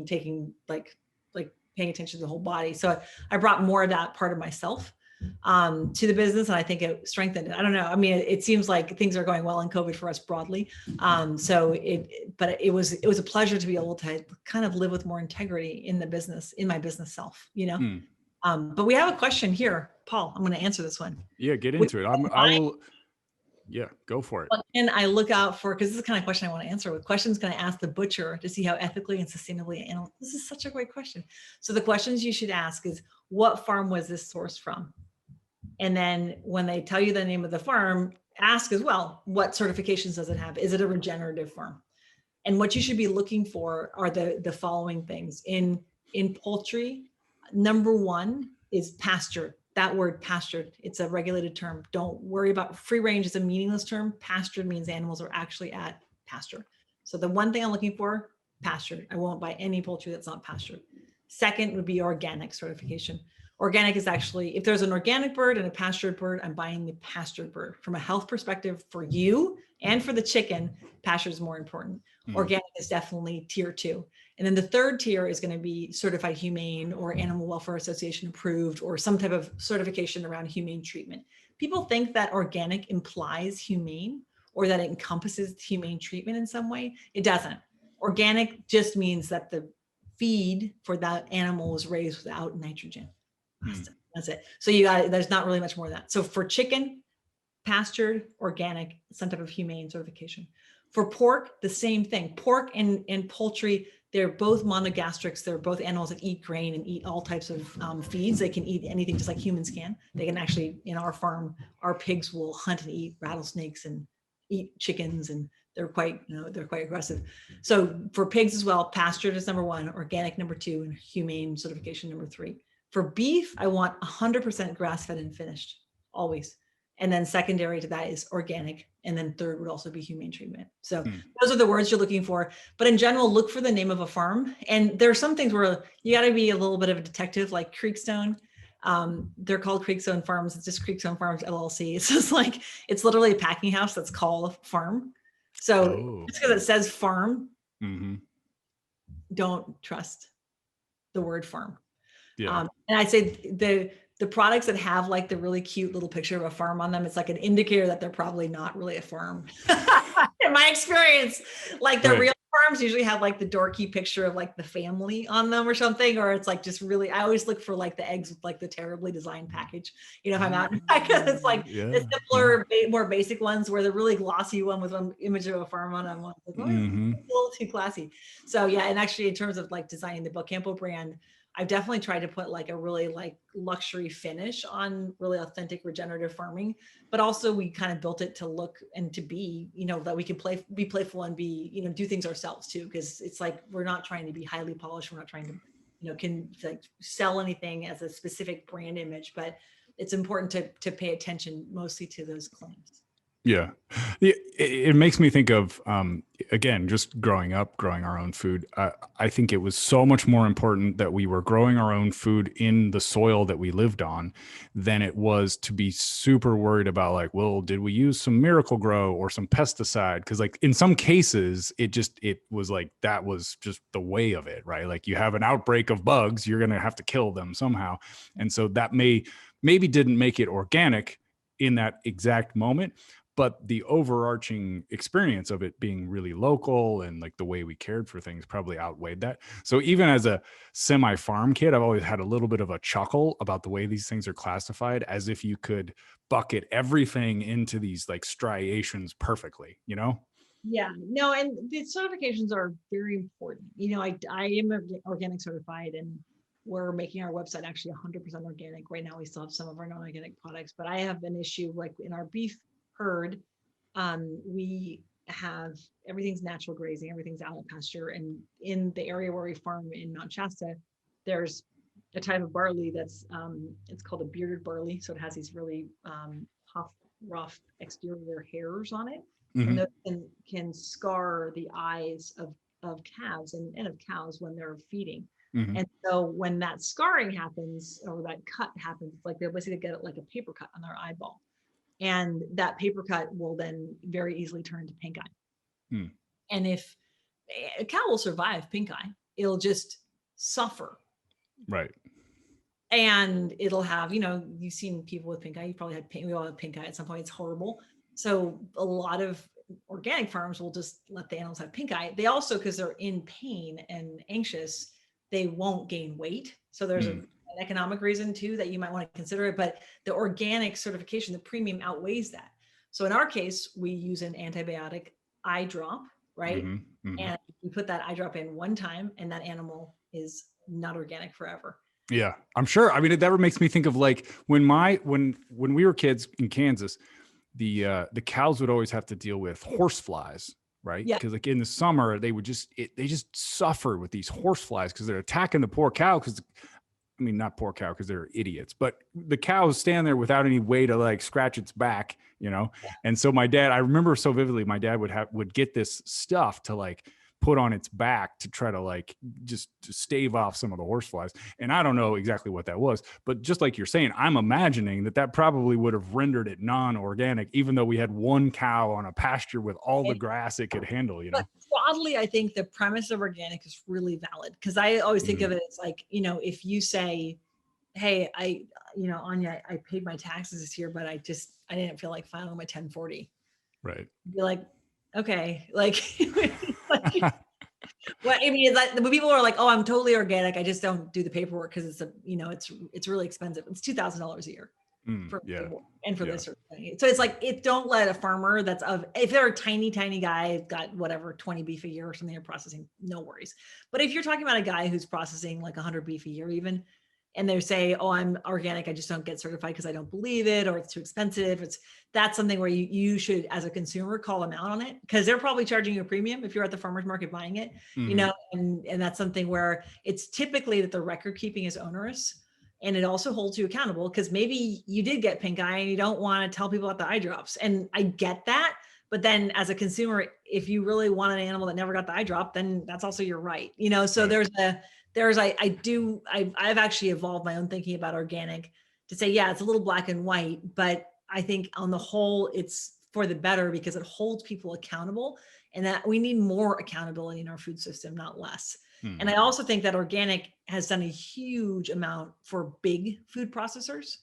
taking like paying attention to the whole body. So I brought more of that part of myself to the business, and I think it strengthened it. I don't know. I mean, it seems like things are going well in COVID for us broadly. But it was a pleasure to be able to kind of live with more integrity in the business, in my business self, Mm. But we have a question here, Paul. I'm going to answer this one. Yeah, get into it. I will. Yeah, go for it. And I look out for, because this is the kind of question I want to answer. With questions going to ask the butcher to see how ethically and sustainably animal. This is such a great question. So the questions you should ask is, what farm was this sourced from? And then when they tell you the name of the farm, ask as well, what certifications does it have? Is it a regenerative farm? And what you should be looking for are the following things. In poultry, number one is pastured. That word pastured, it's a regulated term. Don't worry about free range, is a meaningless term. Pastured means animals are actually at pasture. So the one thing I'm looking for, pastured. I won't buy any poultry that's not pastured. Second would be organic certification. Organic is actually, if there's an organic bird and a pastured bird, I'm buying the pastured bird. From a health perspective for you and for the chicken, pasture is more important. Organic is definitely tier 2. And then the third tier is going to be certified humane or Animal Welfare Association approved, or some type of certification around humane treatment. People think that organic implies humane, or that it encompasses humane treatment in some way. It doesn't. Organic just means that the feed for that animal is raised without nitrogen. That's it. So there's not really much more of that. So for chicken, pastured, organic, some type of humane certification. For pork, the same thing. Pork and poultry, they're both monogastrics. They're both animals that eat grain and eat all types of feeds. They can eat anything just like humans can. They can actually, in our farm, our pigs will hunt and eat rattlesnakes and eat chickens, and they're quite aggressive. So for pigs as well, pastured is number 1, organic number 2, and humane certification number 3. For beef, I want 100% grass-fed and finished, always. And then secondary to that is organic. And then third would also be humane treatment. So those are the words you're looking for. But in general, look for the name of a farm. And there are some things where you got to be a little bit of a detective, like Creekstone. They're called Creekstone Farms. It's just Creekstone Farms LLC. It's just like, it's literally a packing house that's called a farm. So just because it says farm, don't trust the word farm. Yeah. And I'd say the products that have like the really cute little picture of a farm on them, it's like an indicator that they're probably not really a farm. In my experience, like the real farms usually have like the dorky picture of like the family on them or something, or it's like just really, I always look for like the eggs with like the terribly designed package, if I'm out, because it's like the simpler, more basic ones, where the really glossy one with an image of a farm on them, like, oh, it's a little too classy. So yeah, and actually in terms of like designing the Belcampo brand, I've definitely tried to put like a really like luxury finish on really authentic regenerative farming, but also we kind of built it to look and to be, that we can be playful and be, do things ourselves too. Cause it's like, we're not trying to be highly polished. We're not trying to, can like sell anything as a specific brand image, but it's important to pay attention mostly to those claims. Yeah. It makes me think of, again, just growing up, growing our own food. I think it was so much more important that we were growing our own food in the soil that we lived on than it was to be super worried about, like, well, did we use some Miracle Grow or some pesticide? Because, like, in some cases, it was like that was just the way of it, right? Like, you have an outbreak of bugs, you're going to have to kill them somehow. And so that maybe didn't make it organic in that exact moment, but the overarching experience of it being really local and like the way we cared for things probably outweighed that. So even as a semi farm kid, I've always had a little bit of a chuckle about the way these things are classified, as if you could bucket everything into these like striations perfectly, you know? Yeah, no, and the certifications are very important. I am organic certified, and we're making our website actually 100% organic. Right now, we still have some of our non-organic products, but I have an issue like in our beef herd. We have everything's natural grazing, everything's out of pasture, and in the area where we farm in Mount Shasta, there's a type of barley that's it's called a bearded barley, so it has these really puff, rough exterior hairs on it, and Hmm. those can scar the eyes of calves and of cows when they're feeding. Hmm. And so when that scarring happens or that cut happens, it's like they basically get like a paper cut on their eyeball. And that paper cut will then very easily turn to pink eye. Mm. And if a cow will survive pink eye, it'll just suffer. Right. And it'll have, you've seen people with pink eye. You probably had pink, we all have pink eye at some point. It's horrible. So a lot of organic farms will just let the animals have pink eye. They also, because they're in pain and anxious, they won't gain weight. So there's Mm. an economic reason too that you might want to consider it. But the organic certification, the premium outweighs that. So in our case, we use an antibiotic eye drop, right? Hmm. Hmm. And we put that eye drop in one time, and that animal is not organic forever. Yeah, I'm sure. I mean, it never makes me think of like when we were kids in Kansas, the cows would always have to deal with horse flies, right? Yeah. Because like in the summer, they just suffer with these horse flies because they're attacking the poor cow. Because I mean, not poor cow because they're idiots, but the cows stand there without any way to like scratch its back, you know? And so my dad, I remember so vividly, my dad would get this stuff to like put on its back to try to like just to stave off some of the horse flies. And I don't know exactly what that was, but just like you're saying, I'm imagining that probably would have rendered it non-organic, even though we had one cow on a pasture with all the grass it could handle, you But know? broadly, I think the premise of organic is really valid because I always think Mhm. of it as like, if you say, hey, Anya, I paid my taxes this year, but I didn't feel like filing my 1040. Right. Be like, okay, like, like what I mean is that when people are like, oh, I'm totally organic, I just don't do the paperwork because it's really expensive. It's $2,000 a year Mm, for yeah. and for Yeah. this sort of thing. So it's like don't let a farmer if they're a tiny guy, got whatever 20 beef a year or something they're processing, no worries. But if you're talking about a guy who's processing like 100 beef a year even, and they say, oh, I'm organic, I just don't get certified because I don't believe it or it's too expensive. That's something where you should, as a consumer, call them out on it because they're probably charging you a premium if you're at the farmer's market buying it, Hmm. and that's something where it's typically that the record keeping is onerous. And it also holds you accountable because maybe you did get pink eye and you don't want to tell people about the eye drops. And I get that. But then as a consumer, if you really want an animal that never got the eye drop, then that's also your right. So Right. I've actually evolved my own thinking about organic to say, yeah, it's a little black and white, but I think on the whole, it's for the better because it holds people accountable, and that we need more accountability in our food system, not less. And I Hmm. also think that organic has done a huge amount for big food processors,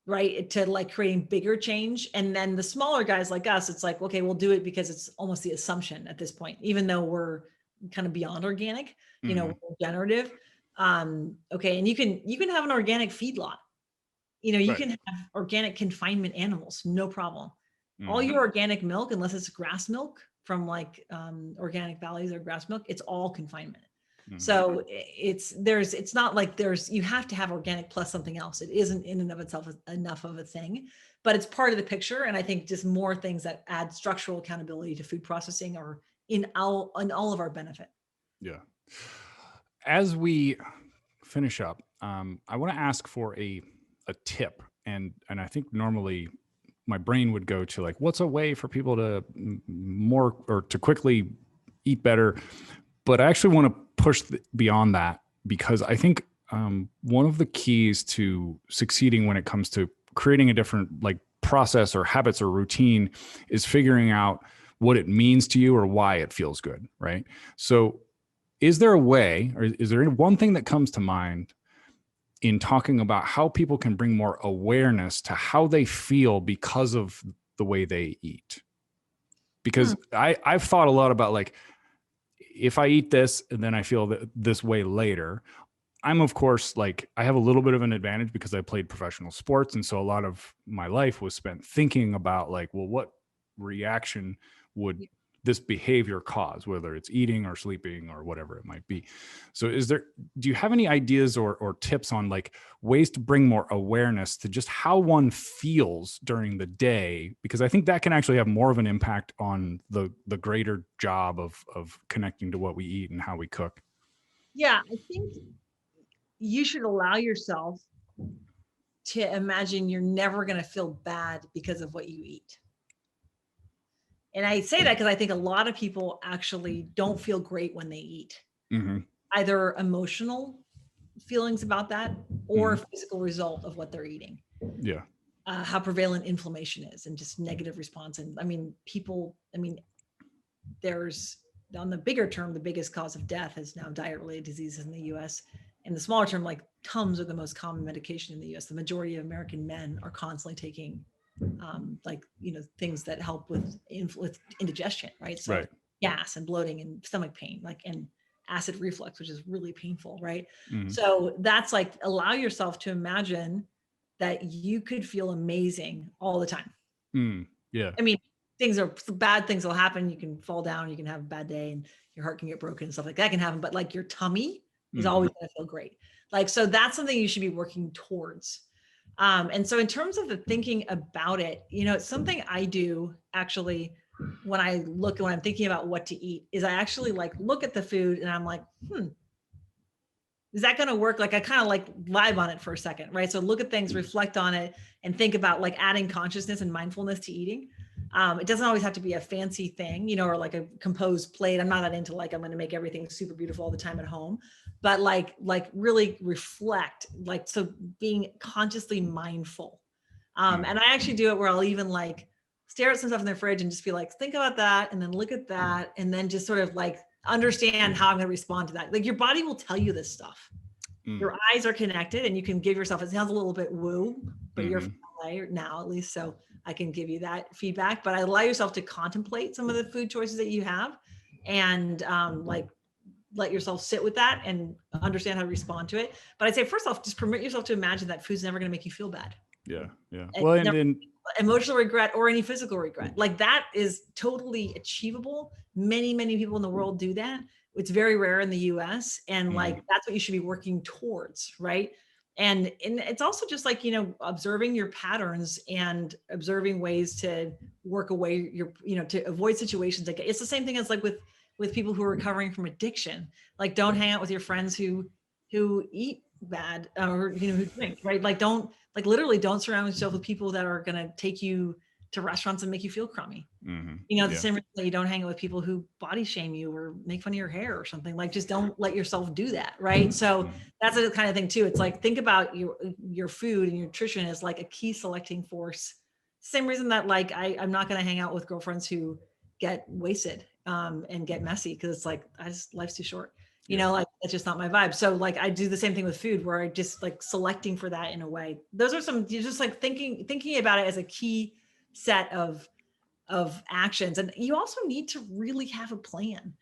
right? To like creating bigger change. And then the smaller guys like us, it's like, okay, we'll do it because it's almost the assumption at this point, even though we're kind of beyond organic, Hmm. we're generative. Okay. And you can have an organic feedlot. You Right. can have organic confinement animals, no problem. All Hmm. your organic milk, unless it's grass milk from like organic valleys or grass milk, it's all confinement. Hmm. So it's not like you have to have organic plus something else. It isn't in and of itself enough of a thing, but it's part of the picture. And I think just more things that add structural accountability to food processing are in all of our benefit. Yeah. As we finish up, I want to ask for a tip, and I think normally my brain would go to like, what's a way for people to more or to quickly eat better? But I actually want to push beyond that, because I think one of the keys to succeeding when it comes to creating a different like process or habits or routine is figuring out what it means to you or why it feels good, right? So is there a way, or is there one thing that comes to mind in talking about how people can bring more awareness to how they feel because of the way they eat? Hmm. Because I've thought a lot about like, if I eat this and then I feel this way later, I'm of course like I have a little bit of an advantage because I played professional sports. And so a lot of my life was spent thinking about like, well, what reaction would this behavior cause, whether it's eating or sleeping or whatever it might be. So do you have any ideas or tips on like ways to bring more awareness to just how one feels during the day? Because I think that can actually have more of an impact on the greater job of connecting to what we eat and how we cook. Yeah, I think you should allow yourself to imagine you're never going to feel bad because of what you eat. And I say that because I think a lot of people actually don't feel great when they eat, Mm-hmm. either emotional feelings about that or Mm-hmm. physical result of what they're eating. Yeah. How prevalent inflammation is and just negative response. And I mean, there's on the bigger term, the biggest cause of death is now diet-related diseases in the US. In the smaller term, like Tums are the most common medication in the US. The majority of American men are constantly taking things that help with indigestion, right? So Right. gas and bloating and stomach pain, and acid reflux, which is really painful, right? Mm-hmm. So that's like, allow yourself to imagine that you could feel amazing all the time. Yeah. I mean, bad things will happen. You can fall down, you can have a bad day, and your heart can get broken and stuff like that can happen. But like your tummy is Mm-hmm. always going to feel great. Like, so that's something you should be working towards. And so in terms of the thinking about it, it's something I do actually when I'm thinking about what to eat, is I actually like look at the food and I'm like, is that going to work? Like I kind of like vibe on it for a second, right? So look at things, reflect on it, and think about like adding consciousness and mindfulness to eating. It doesn't always have to be a fancy thing, or like a composed plate. I'm not that into like I'm going to make everything super beautiful all the time at home, but like really reflect, like so being consciously mindful. And I actually do it where I'll even like stare at some stuff in the fridge and just be like, think about that, and then look at that, and then just sort of like understand how I'm going to respond to that. Like your body will tell you this stuff. Your eyes are connected, and you can give yourself, it sounds a little bit woo, but you're now at least, so I can give you that feedback. But I allow yourself to contemplate some of the food choices that you have, and like let yourself sit with that and understand how to respond to it. But I'd say first off, just permit yourself to imagine that food's never going to make you feel bad. Yeah. Yeah. And Well, never and emotional regret or any physical regret. Like that is totally achievable. Many people in the world do that. It's very rare in the US. And like that's what you should be working towards, right? And it's also just like, observing your patterns and observing ways to work away to avoid situations. Like it's the same thing as like with people who are recovering from addiction. Like don't hang out with your friends who eat bad or who drink, right? Literally don't surround yourself with people that are going to take you to restaurants and make you feel crummy. The same reason that you don't hang out with people who body shame you or make fun of your hair or something. Like just don't let yourself do that, right? So that's the kind of thing too. It's like think about your food and your nutrition as like a key selecting force. Same reason that like I'm not going to hang out with girlfriends who get wasted and get messy, because it's like life's too short. Like that's just not my vibe. So like I do the same thing with food, where I just like selecting for that in a way. Those are you're just like thinking about it as a key set of actions. And you also need to really have a plan.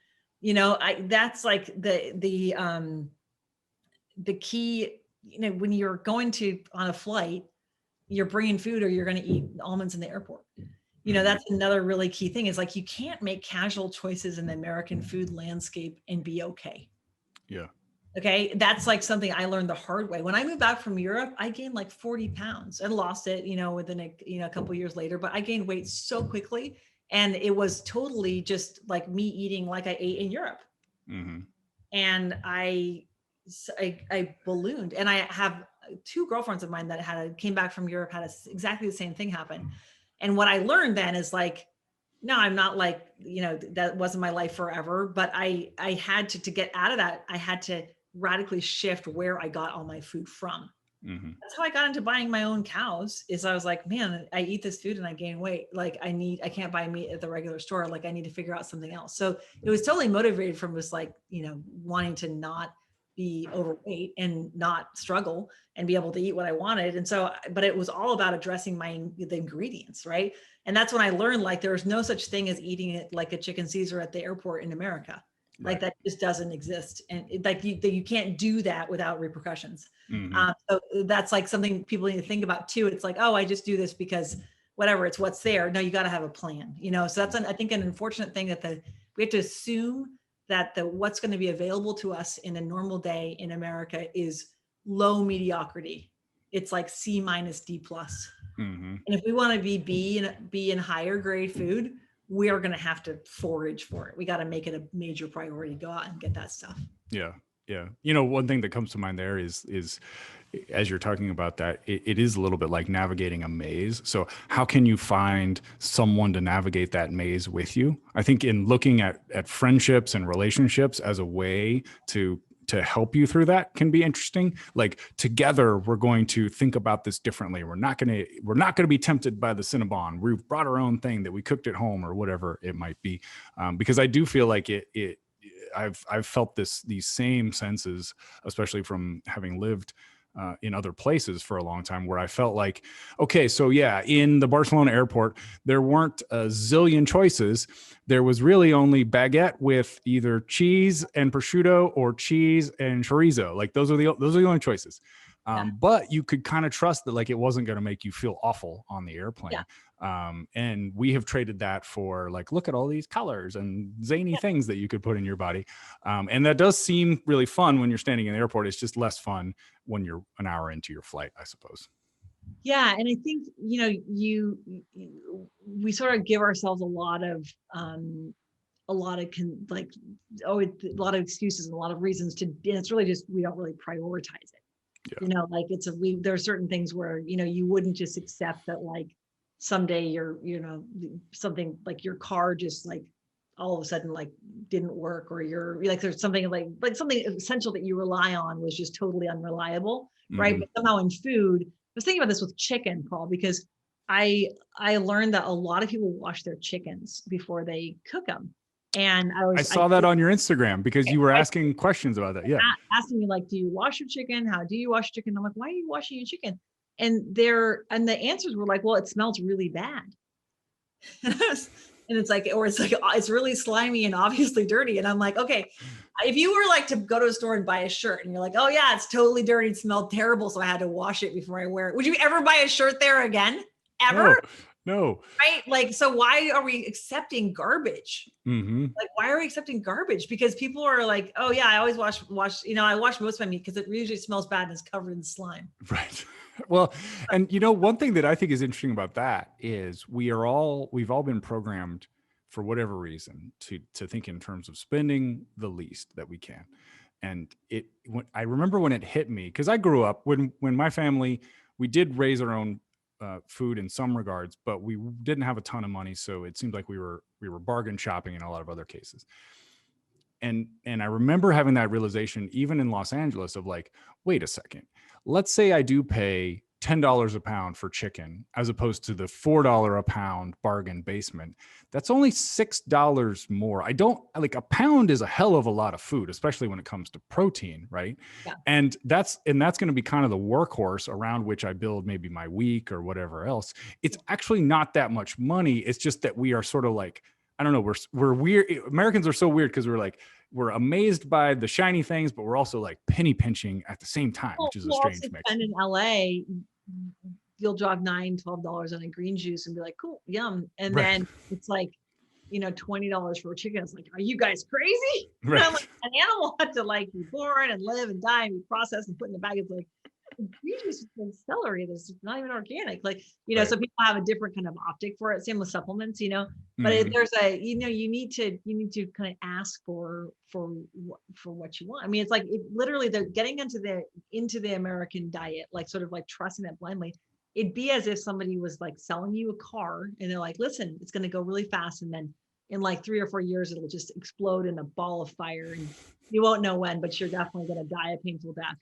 That's like the key, when you're going on a flight, you're bringing food or you're going to eat almonds in the airport. That's another really key thing, is like you can't make casual choices in the American food landscape and be okay. Yeah. Okay. That's like something I learned the hard way. When I moved back from Europe, I gained like 40 pounds and lost it, within a couple of years later, but I gained weight so quickly. And it was totally just like me eating like I ate in Europe. And I ballooned. And I have two girlfriends of mine that came back from Europe, had exactly the same thing happen. And what I learned then is like, no, I'm not like, that wasn't my life forever, but I had to get out of that. I had to radically shift where I got all my food from. Hmm. That's how I got into buying my own cows. Is I was like, man, I eat this food and I gain weight. Like I can't buy meat at the regular store. Like I need to figure out something else. So it was totally motivated from just like, wanting to not be overweight and not struggle and be able to eat what I wanted. And so, but it was all about addressing the ingredients, right? And that's when I learned like there's no such thing as eating it like a chicken Caesar at the airport in America. Like Right. that just doesn't exist. And you can't do that without repercussions. Hmm. So that's like something people need to think about too. It's like, oh, I just do this because whatever, it's what's there. No, you got to have a plan, So that's I think an unfortunate thing that we have to assume that what's going to be available to us in a normal day in America is low mediocrity. It's like C minus D plus. Hmm. And if we want to be B and higher grade food, we are going to have to forage for it. We got to make it a major priority. Go out and get that stuff. Yeah. Yeah. One thing that comes to mind there is as you're talking about that, it is a little bit like navigating a maze. So how can you find someone to navigate that maze with you? I think in looking at friendships and relationships as a way to help you through that can be interesting. Like together, we're going to think about this differently. We're not going to be tempted by the Cinnabon. We've brought our own thing that we cooked at home or whatever it might be. Because I do feel like I've felt these same senses, especially from having lived in other places for a long time, where I felt like, okay, so yeah, in the Barcelona airport, there weren't a zillion choices. There was really only baguette with either cheese and prosciutto or cheese and chorizo. Like those are the only choices. Yeah. But you could kind of trust that like it wasn't going to make you feel awful on the Yeah. airplane. And we have traded that for like, look at all these colors and zany things that you could put in your body. And that does seem really fun when you're standing in the airport. It's just less fun when you're an hour into your flight, I suppose. Yeah. And I think, we sort of give ourselves a lot of a lot of excuses and a lot of reasons and it's really just, we don't really prioritize it. Yeah. Like there are certain things where, you wouldn't just accept that like someday something like your car just like all of a sudden like didn't work or you're like, there's something like something essential that you rely on was just totally unreliable. Right. Mm-hmm. But somehow in food, I was thinking about this with chicken, Paul, because I learned that a lot of people wash their chickens before they cook them. And I saw that on your Instagram because you were asking questions about that. Yeah. Asking me like, do you wash your chicken? How do you wash your chicken? I'm like, why are you washing your chicken? And the answers were like, well, it smells really bad. And it's like, or it's like, it's really slimy and obviously dirty. And I'm like, okay, if you were like to go to a store and buy a shirt and you're like, oh yeah, it's totally dirty. It smelled terrible. So I had to wash it before I wear it. Would you ever buy a shirt there again? Ever? No. Right? Like, so why are we accepting garbage? Mm-hmm. Like, why are we accepting garbage? Because people are like, oh yeah, I always wash, I wash most of my meat because it usually smells bad and is covered in slime. Right. Well, and one thing that I think is interesting about that is we've all been programmed for whatever reason to think in terms of spending the least that we can. And I remember when it hit me, because I grew up when my family, we did raise our own food in some regards, but we didn't have a ton of money. So it seemed like we were bargain shopping in a lot of other cases. And I remember having that realization, even in Los Angeles, of like, wait a second, let's say I do pay $10 a pound for chicken, as opposed to the $4 a pound bargain basement. That's only $6 more. I don't like, a pound is a hell of a lot of food, especially when it comes to protein, right? Yeah. And that's going to be kind of the workhorse around which I build maybe my week or whatever else. It's actually not that much money. It's just that we are sort of like, I don't know, we're weird. Americans are so weird because we're amazed by the shiny things, but we're also like penny pinching at the same time, which is a strange mix. And in LA, you'll drop $9-12 on a green juice and be like, cool, yum. And Right. then it's like, $20 for a chicken. It's like, are you guys crazy? Right. Like, an animal had to like be born and live and die and be processed and put in the bag. It's like, green juice is celery. That's not even organic. Like, Right. So people have a different kind of optic for it. Same with supplements, but Mhm. there's you need to kind of ask for what you want. I mean, it's like literally they're getting into the American diet, like sort of like trusting that blindly. it'd be as if somebody was like selling you a car and they're like, listen, it's going to go really fast. And then in like 3 or 4 years, it'll just explode in a ball of fire. And you won't know when, but you're definitely going to die a painful death.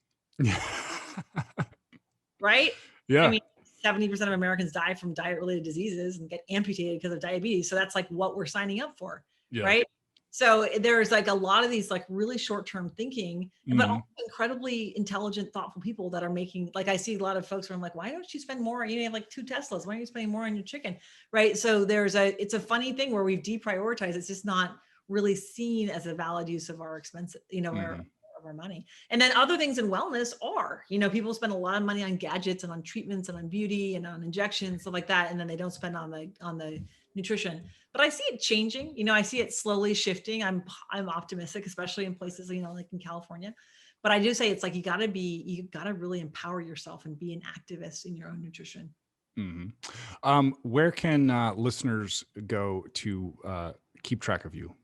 Right? I Yeah. mean, 70% of Americans die from diet related diseases and get amputated because of diabetes. So that's like what we're signing up for. Yeah. Right. So there's like a lot of these like really short-term thinking, but also incredibly intelligent, thoughtful people that are making, like I see a lot of folks where I'm like, why don't you spend more? You have like 2 Teslas. Why are you spending more on your chicken? Right. So it's a funny thing where we've deprioritized. It's just not really seen as a valid use of our expenses, of our money. And then other things in wellness are, people spend a lot of money on gadgets and on treatments and on beauty and on injections, stuff like that. And then they don't spend on the nutrition. But I see it changing. I see it slowly shifting. I'm optimistic, especially in places, like in California. But I do say it's like you got to really empower yourself and be an activist in your own nutrition. Where can listeners go to keep track of you?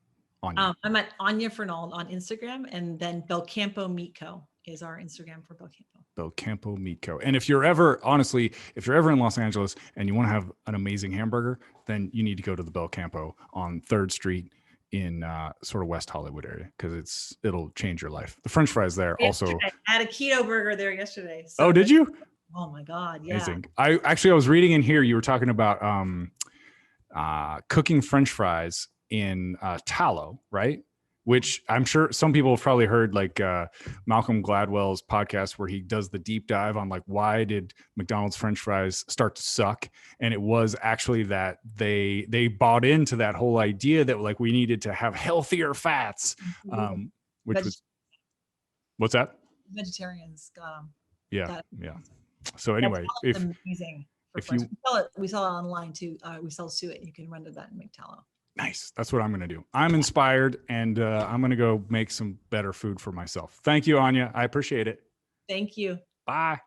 Anya? I'm at Anya Fernald on Instagram, and then Belcampo Meat Co. is our Instagram for Belcampo. Belcampo Meat Co. And if you're ever in Los Angeles and you want to have an amazing hamburger, then you need to go to the Belcampo on 3rd Street in sort of West Hollywood area, because it'll change your life. The French fries there also. I had a keto burger there yesterday. So did you? Oh my God. Yeah. Amazing. I was reading in here, you were talking about cooking French fries in tallow, right? Which I'm sure some people have probably heard, like Malcolm Gladwell's podcast where he does the deep dive on like, why did McDonald's French fries start to suck? And it was actually that they bought into that whole idea that like we needed to have healthier fats, which was, what's that? Vegetarians got them. Yeah. Yeah. So anyway, if amazing. We sell it online too. We sell suet. You can render that and make tallow. Nice. That's what I'm going to do. I'm inspired, and I'm going to go make some better food for myself. Thank you, Anya. I appreciate it. Thank you. Bye.